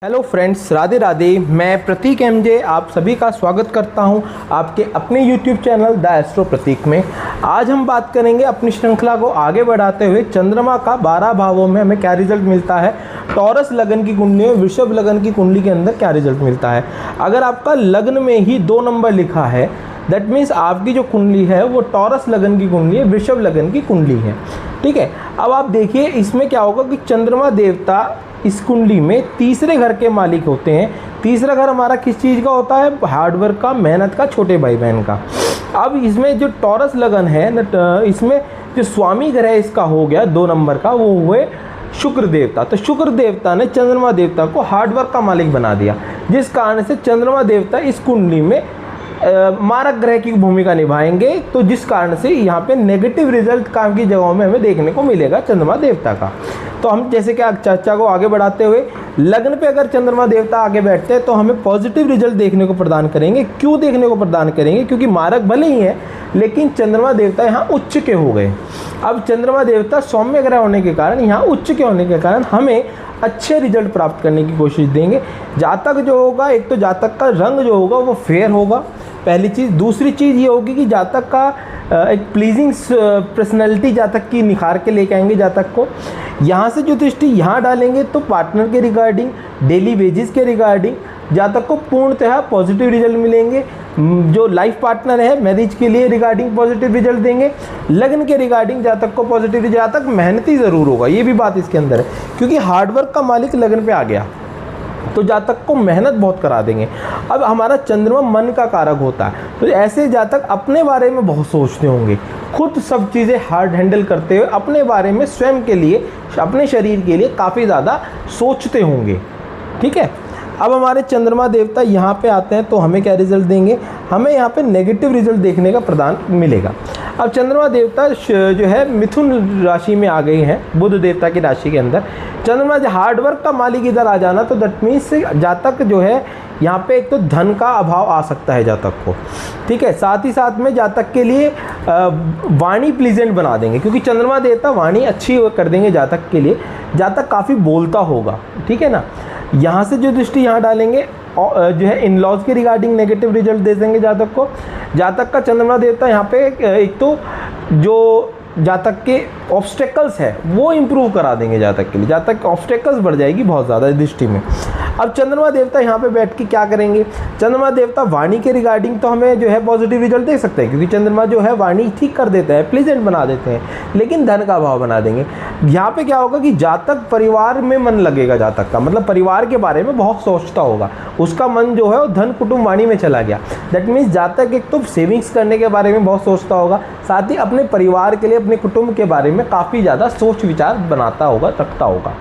Hello friends, Radhe Radhe. मैं प्रतीक MJ आप सभी का स्वागत करता हूं आपके अपने यूट्यूब चैनल द एस्ट्रो प्रतीक में। आज हम बात करेंगे अपनी श्रृंखला को आगे बढ़ाते हुए चंद्रमा का 12 भावों में हमें क्या रिजल्ट मिलता है, टॉरस लगन की कुंडली में वृषभ लगन की कुंडली के अंदर क्या रिजल्ट मिलता है। अगर आपका लग्न में ही 2 नंबर लिखा है दैट मीन्स आपकी जो कुंडली है वो टॉरस लगन की कुंडली है, वृषभ लगन की कुंडली है। ठीक है, अब आप देखिए इसमें क्या होगा कि चंद्रमा देवता इस कुंडली में तीसरे घर के मालिक होते हैं। तीसरा घर हमारा किस चीज़ का होता है? हार्डवर्क का, मेहनत का, छोटे भाई बहन का। अब इसमें जो टॉरस लगन है न, इसमें जो स्वामी ग्रह इसका हो गया 2 नंबर का, वो हुए शुक्र देवता। तो शुक्र देवता ने चंद्रमा देवता को हार्डवर्क का मालिक बना दिया, जिस कारण से चंद्रमा देवता इस कुंडली में मारक ग्रह की भूमिका निभाएंगे। तो जिस कारण से यहाँ पे नेगेटिव रिजल्ट काम की जगहों में हमें देखने को मिलेगा चंद्रमा देवता का। तो हम जैसे कि चर्चा को आगे बढ़ाते हुए, लग्न पे अगर चंद्रमा देवता आगे बैठते हैं तो हमें पॉजिटिव रिजल्ट देखने को प्रदान करेंगे। क्यों देखने को प्रदान करेंगे? क्योंकि मारक भले ही है लेकिन चंद्रमा देवता यहाँ उच्च के हो गए। अब चंद्रमा देवता सौम्य ग्रह होने के कारण, यहाँ उच्च के होने के कारण हमें अच्छे रिजल्ट प्राप्त करने की कोशिश देंगे। जातक जो होगा, एक तो जातक का रंग जो होगा वो फेयर होगा, पहली चीज़। दूसरी चीज़ ये होगी कि जातक का एक प्लीजिंग पर्सनैलिटी जातक की निखार के लेके आएंगे जातक को। यहाँ से जो दृष्टि यहाँ डालेंगे तो पार्टनर के रिगार्डिंग, डेली वेजेस के रिगार्डिंग जातक को पूर्णतः पॉजिटिव रिजल्ट मिलेंगे। जो लाइफ पार्टनर है मैरिज के लिए रिगार्डिंग पॉजिटिव रिजल्ट देंगे। लग्न के रिगार्डिंग जातक को पॉजिटिव रिजल्ट। जातक मेहनती ज़रूर होगा, ये भी बात इसके अंदर है, क्योंकि हार्डवर्क का मालिक लग्न पे आ गया तो जातक को मेहनत बहुत करा देंगे। अब हमारा चंद्रमा मन का कारक होता है, तो ऐसे जातक अपने बारे में बहुत सोचते होंगे, खुद सब चीज़ें हार्ड हैंडल करते हुए अपने बारे में, स्वयं के लिए, अपने शरीर के लिए काफ़ी ज़्यादा सोचते होंगे। ठीक है, अब हमारे चंद्रमा देवता यहाँ पे आते हैं तो हमें क्या रिजल्ट देंगे? हमें यहाँ पे नेगेटिव रिजल्ट देखने का प्रदान मिलेगा। अब चंद्रमा देवता जो है मिथुन राशि में आ गई हैं, बुध देवता की राशि के अंदर। चंद्रमा जो हार्डवर्क का मालिक इधर आ जाना, तो दैट मीन्स जातक जो है यहाँ पे एक तो धन का अभाव आ सकता है जातक को। ठीक है, साथ ही साथ में जातक के लिए वाणी प्लीजेंट बना देंगे, क्योंकि चंद्रमा देवता वाणी अच्छी कर देंगे जातक के लिए। जातक काफ़ी बोलता होगा, ठीक है ना। यहाँ से जो दृष्टि यहाँ डालेंगे जो है इन लॉज के रिगार्डिंग नेगेटिव रिजल्ट दे देंगे जातक को। जातक का चंद्रमा देवता यहाँ पे एक तो जो जातक के ऑब्स्टेकल्स है वो इम्प्रूव करा देंगे जातक के लिए। जातक की ऑब्स्टेकल्स बढ़ जाएगी बहुत ज़्यादा दृष्टि में। अब चंद्रमा देवता यहाँ पे बैठ के क्या करेंगे? चंद्रमा देवता वाणी के रिगार्डिंग तो हमें जो है पॉजिटिव रिजल्ट दे सकते हैं, क्योंकि चंद्रमा जो है वाणी ठीक कर देते हैं, प्लीजेंट बना देते हैं, लेकिन धन का अभाव बना देंगे। यहाँ पे क्या होगा कि जातक परिवार में मन लगेगा, जातक का मतलब परिवार के बारे में बहुत सोचता होगा, उसका मन जो है वो धन कुटुंब वाणी में चला गया। दैट मीन्स जातक एक तो सेविंग्स करने के बारे में बहुत सोचता होगा, साथ ही अपने परिवार के लिए, अपने कुटुंब के बारे में काफ़ी ज़्यादा सोच विचार बनाता होगा, रखता होगा।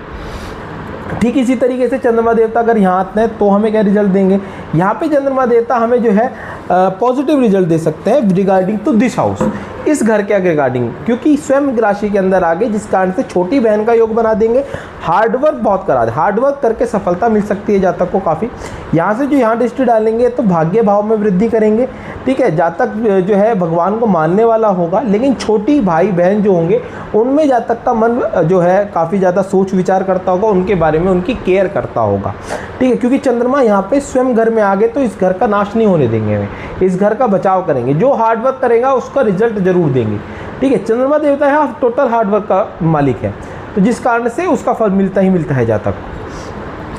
ठीक इसी तरीके से चंद्रमा देवता अगर यहाँ आते हैं तो हमें क्या रिजल्ट देंगे? यहाँ पे चंद्रमा देवता हमें जो है पॉजिटिव रिजल्ट दे सकते हैं रिगार्डिंग टू दिस हाउस, इस घर के रिगार्डिंग, क्योंकि स्वयं राशि के अंदर आ गए, जिस कारण से छोटी बहन का योग बना देंगे। हार्डवर्क बहुत करा दे, हार्डवर्क करके सफलता मिल सकती है जातक को काफ़ी। यहाँ से जो यहाँ दृष्टि डालेंगे तो भाग्य भाव में वृद्धि करेंगे। ठीक है, जातक जो है भगवान को मानने वाला होगा, लेकिन छोटी भाई बहन जो होंगे उनमें जातक का मन जो है काफ़ी ज़्यादा सोच विचार करता होगा, उनके बारे में उनकी केयर करता होगा। ठीक है, क्योंकि चंद्रमा यहाँ पे स्वयं घर में आ गए तो इस घर का नाश नहीं होने देंगे, इस घर का बचाव करेंगे। जो हार्डवर्क करेगा उसका रिजल्ट जरूर देंगे। ठीक है, चंद्रमा देवता यहाँ टोटल हार्डवर्क का मालिक है, तो जिस कारण से उसका फल मिलता ही मिलता है जातक को।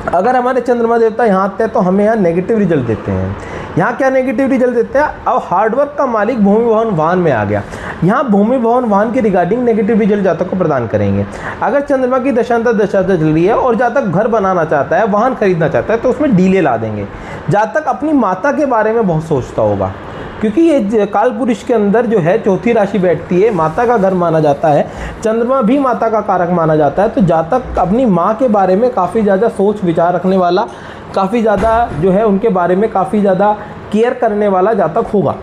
अगर हमारे चंद्रमा देवता यहाँ आते हैं तो हमें यहाँ नेगेटिव रिजल्ट देते हैं। यहाँ क्या नेगेटिव रिजल्ट देते हैं? अब हार्डवर्क का मालिक भूमि भवन वाहन में आ गया, यहाँ भूमि भवन वाहन के रिगार्डिंग नेगेटिव रिजल्ट जातक को प्रदान करेंगे। अगर चंद्रमा की दशांतर दशा चल रही है और जातक घर बनाना चाहता है, वाहन खरीदना चाहता है, तो उसमें डीले ला देंगे। जातक अपनी माता के बारे में बहुत सोचता होगा, क्योंकि ये काल पुरुष के अंदर जो है चौथी राशि बैठती है, माता का घर माना जाता है, चंद्रमा भी माता का कारक माना जाता है। तो जातक अपनी माँ के बारे में काफ़ी ज़्यादा सोच विचार रखने वाला, काफ़ी ज़्यादा जो है उनके बारे में काफ़ी ज़्यादा केयर करने वाला जातक होगा।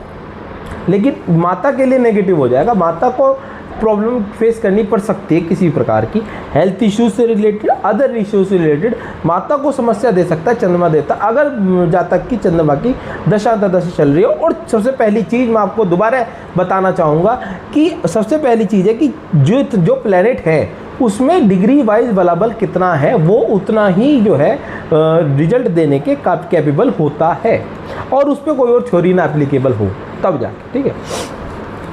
लेकिन माता के लिए नेगेटिव हो जाएगा, माता को प्रॉब्लम फेस करनी पड़ सकती है किसी प्रकार की, हेल्थ इश्यूज से रिलेटेड, अदर इश्यूज से रिलेटेड माता को समस्या दे सकता है चंद्रमा देवता, अगर जातक की चंद्रमा की दशांतर दशा चल रही है। और सबसे पहली चीज़ मैं आपको दोबारा बताना चाहूँगा कि सबसे पहली चीज़ है कि जो प्लैनेट है उसमें डिग्री वाइज बलाबल कितना है वो उतना ही जो है रिजल्ट देने के कैपेबल होता है, और उस पर कोई और थ्योरी ना एप्लीकेबल हो तब जाके, ठीक है।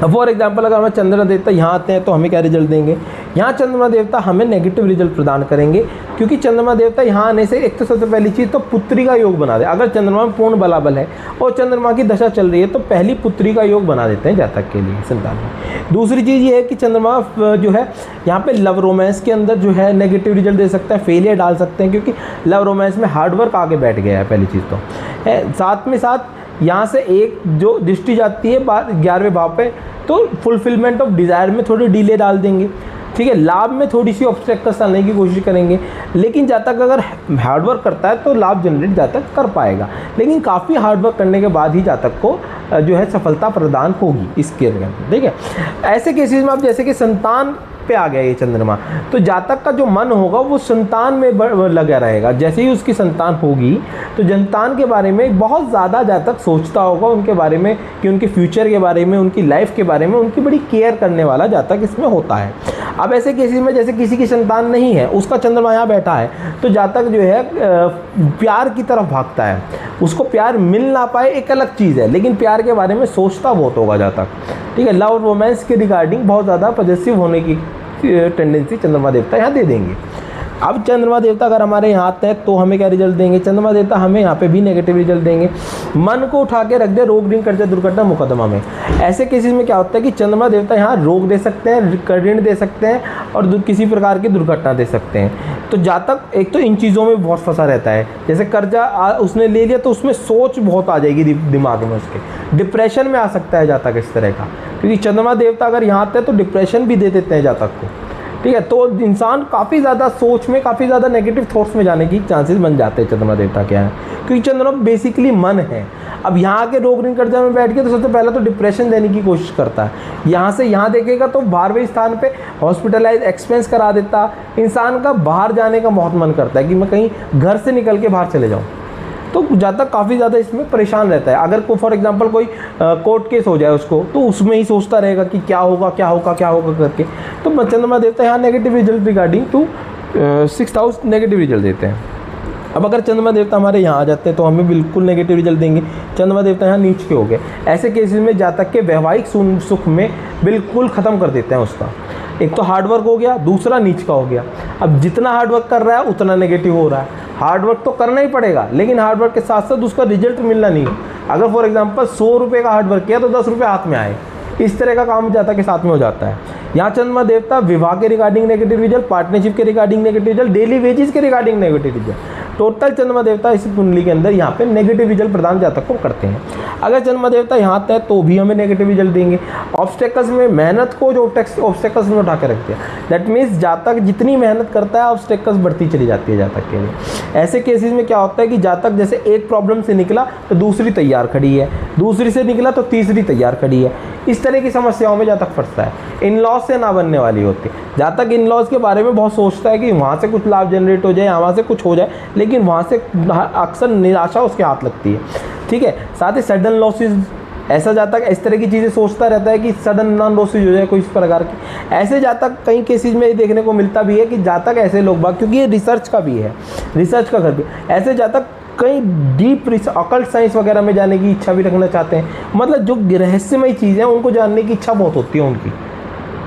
फॉर एग्जाम्पल अगर हमें चंद्रमा देवता यहाँ आते हैं तो हमें क्या रिजल्ट देंगे, यहाँ चंद्रमा देवता हमें नेगेटिव रिजल्ट प्रदान करेंगे, क्योंकि चंद्रमा देवता यहाँ आने से एक तो सबसे पहली चीज़ तो पुत्री का योग बना दे। अगर चंद्रमा में पूर्ण बलाबल है और चंद्रमा की दशा चल रही है तो पहली पुत्री का योग बना देते हैं जातक के लिए, संतान में। दूसरी चीज़ ये है कि चंद्रमा जो है यहाँ पे लव रोमांस के अंदर जो है नेगेटिव रिजल्ट दे सकता है, फेलियर डाल सकते हैं, क्योंकि लव रोमांस में हार्डवर्क आगे बैठ गया है पहली चीज़ तो। साथ में साथ यहाँ से एक जो दृष्टि जाती है 11वें भाव पे, तो फुलफिलमेंट ऑफ डिज़ायर में थोड़ी डिले डाल देंगे, ठीक है। लाभ में थोड़ी सी ऑब्स्टेकल्स डालने की कोशिश करेंगे, लेकिन जातक अगर हार्डवर्क करता है तो लाभ जनरेट जातक कर पाएगा, लेकिन काफ़ी हार्डवर्क करने के बाद ही जातक को जो है सफलता प्रदान होगी इसके अंदर, ठीक है। ऐसे केसेस में आप जैसे कि संतान पे आ गया ये चंद्रमा, तो जातक का जो मन होगा वो संतान में लगा रहेगा। जैसे ही उसकी संतान होगी तो संतान के बारे में बहुत ज़्यादा जातक सोचता होगा, उनके बारे में, कि उनके फ्यूचर के बारे में, उनकी लाइफ के बारे में उनकी बड़ी केयर करने वाला जातक इसमें होता है। अब ऐसे केसेस में जैसे किसी की संतान नहीं है, उसका चंद्रमा यहाँ बैठा है, तो जातक जो है प्यार की तरफ भागता है, उसको प्यार मिल ना पाए एक अलग चीज़ है, लेकिन प्यार के बारे में सोचता बहुत होगा जातक, ठीक है। लव रोमांस के रिगार्डिंग बहुत ज़्यादा पॉजिटिव होने की टेंडेंसी चंद्रमा देवता यहाँ दे देंगे। अब चंद्रमा देवता अगर हमारे यहाँ आते हैं तो हमें क्या रिजल्ट देंगे, चंद्रमा देवता हमें यहाँ पे भी नेगेटिव रिजल्ट देंगे। मन को उठा के रख दे रोग ऋण कर्जा दुर्घटना मुकदमा में। ऐसे केसेस में क्या होता है कि चंद्रमा देवता यहाँ रोग दे सकते हैं, ऋण दे सकते हैं और किसी प्रकार की दुर्घटना दे सकते हैं। तो जातक एक तो इन चीज़ों में बहुत फंसा रहता है, जैसे कर्जा उसने ले लिया तो उसमें सोच बहुत आ जाएगी दिमाग में, उसके डिप्रेशन में आ सकता है जातक इस तरह का, क्योंकि चंद्रमा देवता अगर यहाँ आते हैं तो डिप्रेशन भी दे देते हैं जातक को, ठीक है। तो इंसान काफ़ी ज़्यादा सोच में, काफ़ी ज़्यादा नेगेटिव थॉट्स में जाने की चांसेस बन जाते हैं चंद्रमा देवता क्या है, क्योंकि चंद्रमा बेसिकली मन है। अब यहाँ के रोग ऋण कर्जा में बैठ के तो सबसे पहले तो डिप्रेशन देने की कोशिश करता है, यहाँ से यहाँ देखेगा तो 12वें स्थान पे हॉस्पिटलाइज एक्सपेंस करा देता। इंसान का बाहर जाने का बहुत मन करता है कि मैं कहीं घर से निकल के बाहर चले जाऊँ, तो जातक काफ़ी ज़्यादा इसमें परेशान रहता है। अगर को फॉर एग्जांपल कोई कोर्ट केस हो जाए उसको, तो उसमें ही सोचता रहेगा कि क्या होगा क्या होगा क्या होगा करके। तो चंद्रमा देवता यहाँ negative result regarding to 6th house negative result देते हैं। अब अगर चंद्रमा देवता हमारे यहाँ आ जाते हैं तो हमें बिल्कुल नेगेटिव रिजल्ट देंगे। चंद्रमा देवता यहाँ नीच के हो गए, ऐसे केसेस में जातक के वैवाहिक सुख में बिल्कुल ख़त्म कर देते हैं उसका। एक तो हार्डवर्क हो गया, दूसरा नीच का हो गया। अब जितना हार्डवर्क कर रहा है उतना नेगेटिव हो रहा है। हार्डवर्क तो करना ही पड़ेगा, लेकिन हार्डवर्क के साथ साथ उसका रिजल्ट मिलना नहीं। अगर फॉर एग्जांपल 100 रुपये का हार्डवर्क किया तो 10 रुपये हाथ में आए, इस तरह का काम जातक के साथ में हो जाता है। यहाँ चंद्रमा देवता विवाह के रिगार्डिंग नेगेटिव रिजल्ट, पार्टनरशिप के regarding negative result, daily wages के रिगार्डिंग नेगेटिव रिजल्ट, टोटल चंद्रमा देवता इस कुंडली के अंदर यहाँ पे नेगेटिव रिजल्ट प्रदान जातक को करते हैं। अगर चंद्रमा देवता यहाँ आते हैं तो भी हमें नेगेटिव रिजल्ट देंगे। ऑब्स्टेकल्स में मेहनत को जो ऑब्स्टेकल्स में उठा के रखते हैं, दैट मीन्स जातक जितनी मेहनत करता है ऑब्स्टेकल्स बढ़ती चली जाती है जातक के लिए। ऐसे केसेस में क्या होता है कि जातक जैसे एक प्रॉब्लम से निकला तो दूसरी तैयार खड़ी है, दूसरी से निकला तो तीसरी तैयार खड़ी है। इस तरह की समस्याओं में जातक फंसता है। इन लॉज से ना बनने वाली होती है। जातक इन लॉज के बारे में बहुत सोचता है कि वहाँ से कुछ लाभ जनरेट हो जाए, वहाँ से कुछ हो जाए, लेकिन वहाँ से अक्सर निराशा उसके हाथ लगती है, ठीक है। साथ ही सडन लॉसेज, ऐसा जातक इस तरह की चीज़ें सोचता रहता है कि सडन नॉन लॉसेज हो जाए कोई इस प्रकार की। ऐसे जातक कई केसेस में देखने को मिलता भी है कि जातक ऐसे लोग बाग, क्योंकि ये रिसर्च का भी है, रिसर्च का घर भी, ऐसे जातक कई डीप ऑकल्ट साइंस वगैरह में जाने की इच्छा भी रखना चाहते हैं। मतलब जो रहस्यमय चीज़ें हैं उनको जानने की इच्छा बहुत होती है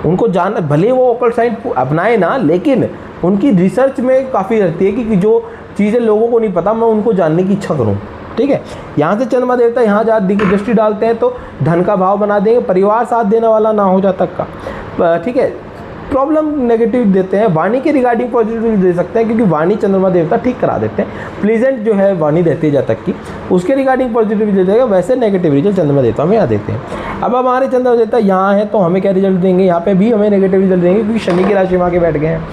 उनको जान, भले वो ऑकल्ट साइंस अपनाए ना, लेकिन उनकी रिसर्च में काफ़ी रहती है कि जो चीज़ें लोगों को नहीं पता मैं उनको जानने की इच्छा करूँ, ठीक है। यहाँ से चंद्रमा देवता यहाँ दृष्टि डालते हैं तो धन का भाव बना देंगे, परिवार साथ देने वाला ना हो जातक का, ठीक है। प्रॉब्लम नेगेटिव देते हैं, वाणी के रिगार्डिंग पॉजिटिव दे सकते हैं, क्योंकि वाणी चंद्रमा देवता ठीक करा देते हैं। प्लीजेंट जो है वाणी रहती है जातक की, उसके रिगार्डिंग पॉजिटिव दे देगा। वैसे नेगेटिव रिजल्ट चंद्रमा देवता में यहाँ देते हैं। अब हमारे चंद्रमा देवता यहाँ है तो हमें क्या रिजल्ट देंगे, यहाँ पे भी हमें नेगेटिव रिजल्ट देंगे, क्योंकि शनि की राशि में आके बैठ गए हैं।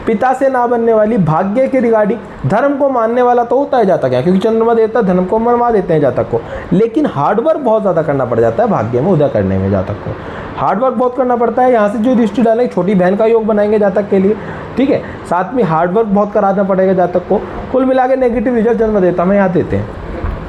पिता से ना बनने वाली, भाग्य के रिगार्डिंग, धर्म को मानने वाला तो होता है जातक है, क्योंकि चंद्रमा देवता धर्म को मनवा देते हैं जातक को, लेकिन हार्डवर्क बहुत ज़्यादा करना पड़ जाता है भाग्य में उदय करने में। जातक को हार्डवर्क बहुत करना पड़ता है। यहाँ से जो दृष्टि डालेंगे, छोटी बहन का योग बनाएंगे जातक के लिए, ठीक है। साथ में हार्डवर्क बहुत कराना पड़ेगा जातक को। कुल मिला के नेगेटिव रिजल्ट चंद्रमा देवता में यहाँ देते हैं।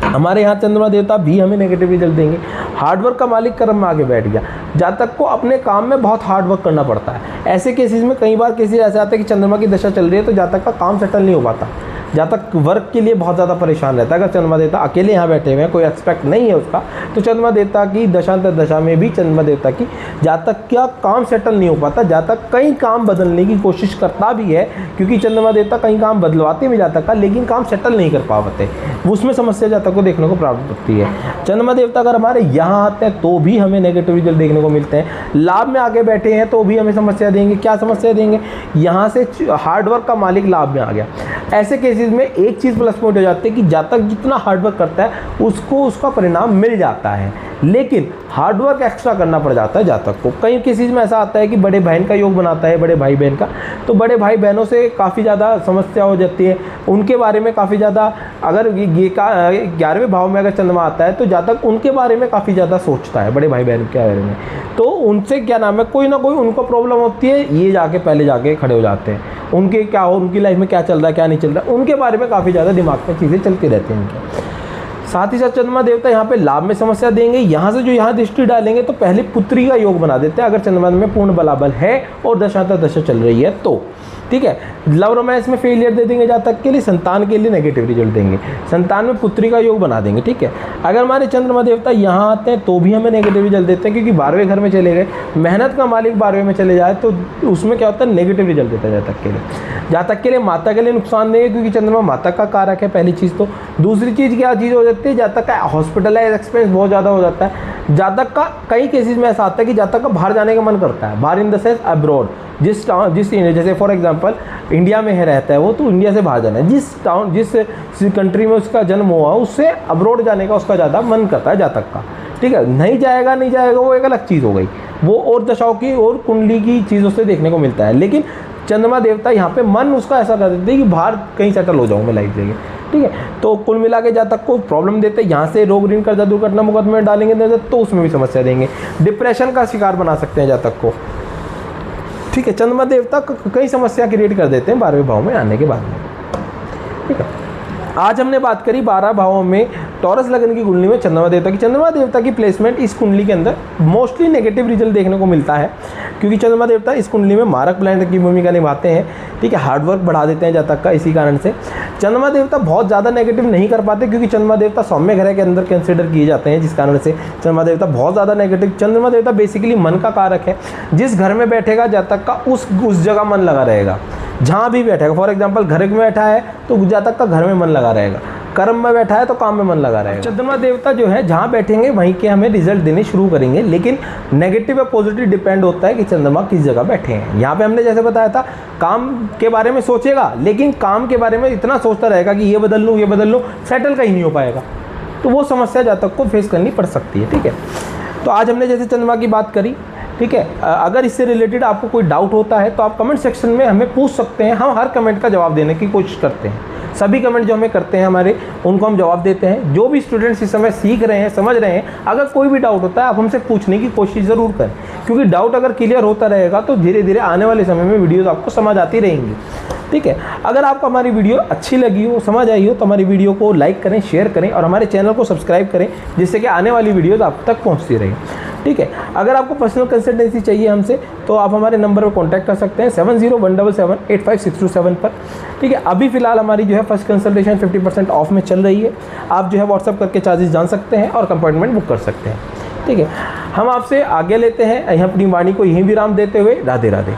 हमारे यहाँ चंद्रमा देवता भी हमें नेगेटिव रिजल्ट देंगे। हार्डवर्क का मालिक कर्म में आगे बैठ गया। जातक को अपने काम में बहुत हार्डवर्क करना पड़ता है। ऐसे केसेस में कई बार केसेस ऐसे आते हैं कि चंद्रमा की दशा चल रही है तो जातक का काम सेटल नहीं हो पाता, जातक वर्क के लिए बहुत ज़्यादा परेशान रहता है। अगर चंद्रमा देवता अकेले यहाँ बैठे हुए हैं, कोई एक्सपेक्ट नहीं है उसका, तो चंद्रमा देवता की दशांतर दशा में भी चंद्रमा देवता की जातक का काम सेटल नहीं हो पाता। जातक कई काम बदलने की कोशिश करता भी है, क्योंकि चंद्रमा देवता कई काम बदलवाते भी जातक का, लेकिन काम सेटल नहीं कर पाते, उसमें समस्या जातक को देखने को प्राप्त होती है। चंद्रमा देवता अगर हमारे यहाँ आते हैं तो भी हमें नेगेटिव रिजल्ट देखने को मिलते हैं। लाभ में आगे बैठे हैं तो भी हमें समस्या देंगे। क्या समस्या देंगे? यहाँ से हार्डवर्क का मालिक लाभ में आ गया। ऐसे केसेस में एक चीज़ प्लस पॉइंट हो जाती है कि जातक जितना हार्डवर्क करता है उसको उसका परिणाम मिल जाता है, लेकिन हार्डवर्क एक्स्ट्रा करना पड़ जाता है जातक को। कई केसेस में ऐसा आता है कि बड़े बहन का योग बनाता है, बड़े भाई बहन का, तो बड़े भाई बहनों से काफ़ी ज़्यादा समस्या हो जाती है, उनके बारे में काफ़ी ज़्यादा, अगर ये 11वें भाव में अगर चंद्रमा आता है तो जातक उनके बारे में काफ़ी ज़्यादा सोचता है, बड़े भाई बहन के बारे में, तो उनसे क्या नाम है, कोई ना कोई उनको प्रॉब्लम होती है, ये जाके पहले जाके खड़े हो जाते हैं। उनके क्या हो, उनकी लाइफ में क्या चल रहा है, क्या नहीं चल रहा है, उनके बारे में काफ़ी ज़्यादा दिमाग में चीज़ें चलती रहती हैं उनके। साथ ही साथ चंद्रमा देवता यहाँ पे लाभ में समस्या देंगे। यहाँ से जो यहाँ दृष्टि डालेंगे तो पहले पुत्री का योग बना देते हैं, अगर चंद्रमा में पूर्ण बलाबल है और दशांतर दशा चल रही है तो, ठीक है। लव रोमांस में फेलियर दे देंगे जातक के लिए, संतान के लिए नेगेटिव रिजल्ट देंगे, संतान में पुत्री का योग बना देंगे, ठीक है। अगर हमारे चंद्रमा देवता यहाँ आते हैं तो भी हमें नेगेटिव रिजल्ट देते हैं, क्योंकि 12वें घर में चले गए, मेहनत का मालिक 12वें में चले जाए तो उसमें क्या होता है, नेगेटिव रिजल्ट देता है जातक के लिए। जातक के लिए माता के लिए नुकसान देंगे, क्योंकि चंद्रमा माता का कारक है, पहली चीज़ तो। दूसरी चीज़ क्या चीज़ हो जाती है, जातक का हॉस्पिटलाइज एक्सपेंस बहुत ज़्यादा हो जाता है। जातक का कई केसेस में ऐसा आता है कि जातक का बाहर जाने का मन करता है, बाहर इन द सेंस अब्रॉड, जिस जैसे फॉर एग्जांपल इंडिया में है रहता है वो, तो इंडिया से बाहर जाना है, जिस कंट्री में उसका जन्म हुआ उससे अब्रॉड जाने का उसका ज़्यादा मन करता है जातक का, ठीक है। नहीं जाएगा वो एक अलग चीज़ हो गई, वो और दशाओं की और कुंडली की चीज़ों से देखने को मिलता है। लेकिन चंद्रमा देवता यहाँ पे मन उसका ऐसा कर देते हैं कि बाहर कहीं सेटल हो जाऊँ मैं लाइफ लेके, ठीक है। तो कुल मिला के जातक को प्रॉब्लम देते हैं। यहाँ से रोग ऋण कर्जा दुर्घटना मुकदमे में डालेंगे तो उसमें भी समस्या देंगे, डिप्रेशन का शिकार बना सकते हैं जातक को, ठीक है। चंद्रमा देवता कई समस्या क्रिएट कर देते हैं 12वें भाव में आने के बाद में, ठीक है। आज हमने बात करी 12 भावों में टॉरस लगन की कुंडली में चंद्रमा देवता की प्लेसमेंट इस कुंडली के अंदर मोस्टली नेगेटिव रिजल्ट देखने को मिलता है, क्योंकि चंद्रमा देवता इस कुंडली में मारक प्लैनेट की भूमिका निभाते हैं, ठीक है। हार्डवर्क बढ़ा देते हैं जातक का, इसी कारण से चंद्रमा देवता बहुत ज़्यादा नेगेटिव नहीं कर पाते, क्योंकि चंद्रमा देवता सौम्य ग्रह के अंदर कंसिडर किए जाते हैं, जिस कारण से चंद्रमा देवता बहुत ज़्यादा नेगेटिव। चंद्रमा देवता बेसिकली मन का कारक है, जिस घर में बैठेगा जातक का उस जगह मन लगा रहेगा, जहाँ भी बैठेगा। फॉर एग्जांपल घर में बैठा है तो जातक का घर में मन लगा रहेगा, कर्म में बैठा है तो काम में मन लगा रहेगा। चंद्रमा देवता जो है जहाँ बैठेंगे वहीं के हमें रिजल्ट देने शुरू करेंगे, लेकिन नेगेटिव या पॉजिटिव डिपेंड होता है कि चंद्रमा किस जगह बैठे हैं। यहाँ पे हमने जैसे बताया था, काम के बारे में सोचेगा, लेकिन काम के बारे में इतना सोचता रहेगा कि ये बदल लूँ, सेटल कहीं नहीं हो पाएगा, तो वो समस्या जातक को फेस करनी पड़ सकती है, ठीक है। तो आज हमने जैसे चंद्रमा की बात करी, ठीक है। अगर इससे रिलेटेड आपको कोई डाउट होता है तो आप कमेंट सेक्शन में हमें पूछ सकते हैं, हम हर कमेंट का जवाब देने की कोशिश करते हैं। सभी कमेंट जो हमें करते हैं हमारे, उनको हम जवाब देते हैं। जो भी स्टूडेंट्स इस समय सीख रहे हैं, समझ रहे हैं, अगर कोई भी डाउट होता है आप हमसे पूछने की कोशिश ज़रूर करें, क्योंकि डाउट अगर क्लियर होता रहेगा तो धीरे धीरे आने वाले समय में वीडियोज़ आपको समझ आती रहेंगी, ठीक है। अगर आपको हमारी वीडियो अच्छी लगी हो, समझ आई हो, तो हमारी वीडियो को लाइक करें, शेयर करें और हमारे चैनल को सब्सक्राइब करें, जिससे कि आने वाली वीडियोज़ आप तक पहुँचती रहें, ठीक है। अगर आपको पर्सनल कंसल्टेंसी चाहिए हमसे तो आप हमारे नंबर पर कॉन्टैक्ट कर सकते हैं 7017785627 पर, ठीक है। अभी फिलहाल हमारी जो है फर्स्ट कंसल्टेशन 50% ऑफ में चल रही है। आप जो है व्हाट्सअप करके चार्जेस जान सकते हैं और अपॉइंटमेंट बुक कर सकते हैं, ठीक है। हम आपसे आगे लेते हैं, यहीं अपनी वाणी को यहीं विराम देते हुए राधे राधे।